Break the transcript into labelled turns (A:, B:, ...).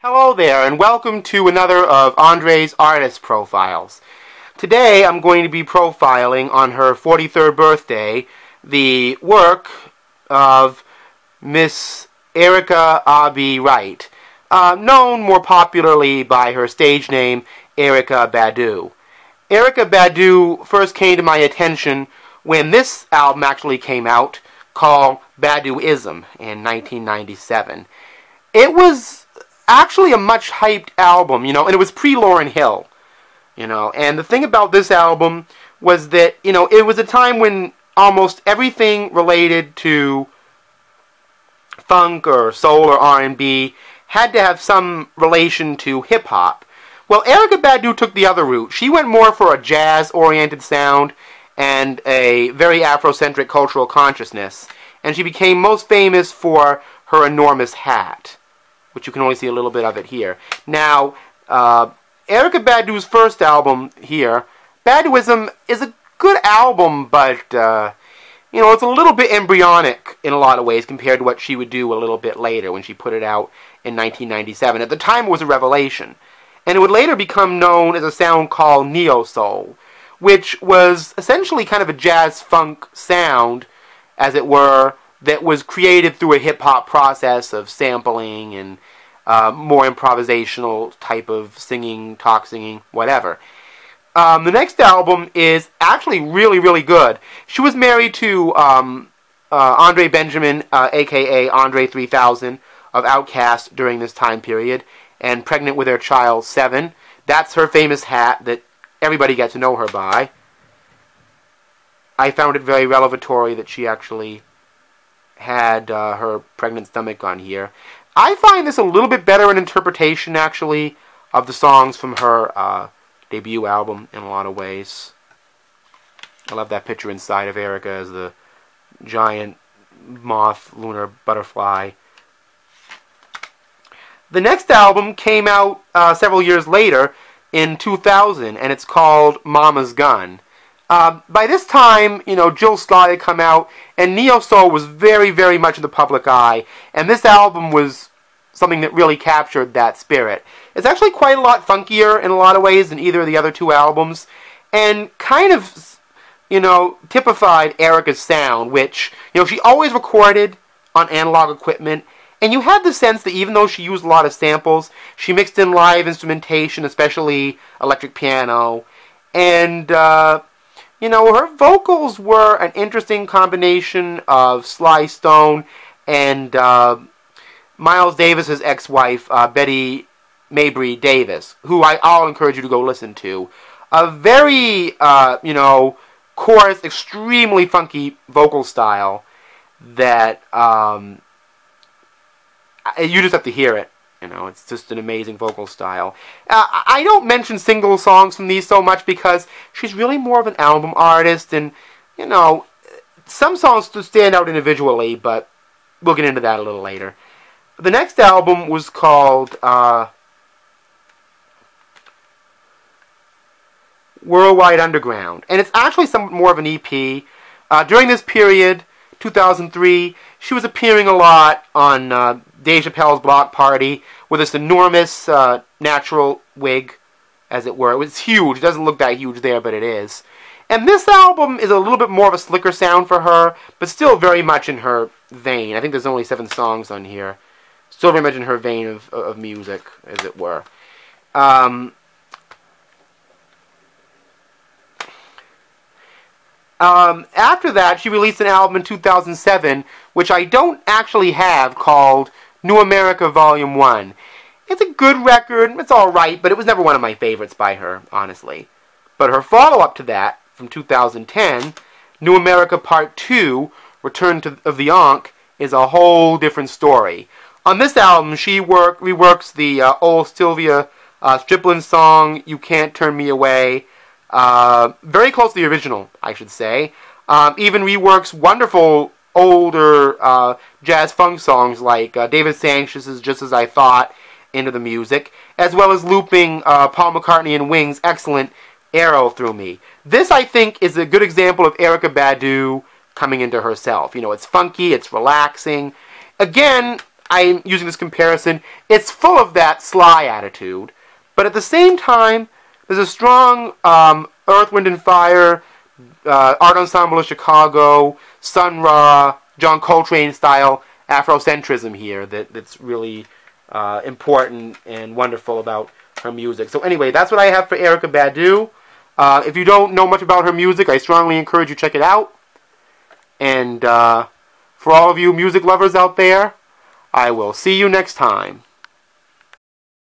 A: Hello there, and welcome to another of Andre's Artist Profiles. Today I'm going to be profiling on her 43rd birthday the work of Miss Erykah Badu, known more popularly by her stage name Erykah Badu. Erykah Badu first came to my attention when this album actually came out, called Baduism, in 1997. It was actually a much hyped album, and it was pre-Lauryn Hill, and the thing about this album was that, it was a time when almost everything related to funk or soul or R&B had to have some relation to hip-hop. Well, Erykah Badu took the other route. She went more for a jazz-oriented sound and a very Afrocentric cultural consciousness, and she became most famous for her enormous hat, which you can only see a little bit of it here. Now, Erykah Badu's first album here, Baduism, is a good album, but, it's a little bit embryonic in a lot of ways compared to what she would do a little bit later when she put it out in 1997. At the time, it was a revelation. And it would later become known as a sound called neo-soul, which was essentially kind of a jazz-funk sound, as it were, that was created through a hip-hop process of sampling and more improvisational type of singing, talk singing, whatever. The next album is actually really, really good. She was married to Andre Benjamin, a.k.a. Andre 3000, of Outkast during this time period, and pregnant with their child, 7. That's her famous hat that everybody got to know her by. I found it very revelatory that she actually had her pregnant stomach on here. I find this a little bit better an interpretation, actually, of the songs from her debut album in a lot of ways. I love that picture inside of Erykah as the giant moth lunar butterfly. The next album came out several years later in 2000, and it's called Mama's Gun. By this time, Jill Scott had come out, and neo-soul was very, very much in the public eye, and this album was something that really captured that spirit. It's actually quite a lot funkier in a lot of ways than either of the other two albums, and kind of, typified Erykah's sound, which, she always recorded on analog equipment, and you had the sense that even though she used a lot of samples, she mixed in live instrumentation, especially electric piano, and her vocals were an interesting combination of Sly Stone and Miles Davis's ex-wife, Betty Mabry Davis, who I'll encourage you to go listen to. A very, coarse, extremely funky vocal style that you just have to hear it. It's just an amazing vocal style. I don't mention single songs from these so much because she's really more of an album artist, and, some songs do stand out individually, but we'll get into that a little later. The next album was called Worldwide Underground, and it's actually somewhat more of an EP. During this period, 2003, she was appearing a lot on Dave Chappelle's Block Party with this enormous natural wig, as it were. It was huge. It doesn't look that huge there, but it is. And this album is a little bit more of a slicker sound for her, but still very much in her vein. I think there's only 7 songs on here. Still very much in her vein of music, as it were. After that, she released an album in 2007, which I don't actually have, called New America Volume 1. It's a good record, it's alright, but it was never one of my favorites by her, honestly. But her follow-up to that, from 2010, New America Part 2, Return of the Ankh, is a whole different story. On this album, she reworks the old Sylvia Striplin song, You Can't Turn Me Away, very close to the original, I should say. Even reworks wonderful older jazz funk songs like David Sanchez's Just As I Thought into the music, as well as looping Paul McCartney and Wings' excellent Arrow Through Me. This, I think, is a good example of Erykah Badu coming into herself. It's funky, it's relaxing. Again, I'm using this comparison, it's full of that Sly attitude, but at the same time, there's a strong Earth, Wind and Fire, Art Ensemble of Chicago, Sun Ra, John Coltrane style Afrocentrism here that's really important and wonderful about her music. So anyway, that's what I have for Erykah Badu. If you don't know much about her music, I strongly encourage you to check it out. And for all of you music lovers out there, I will see you next time.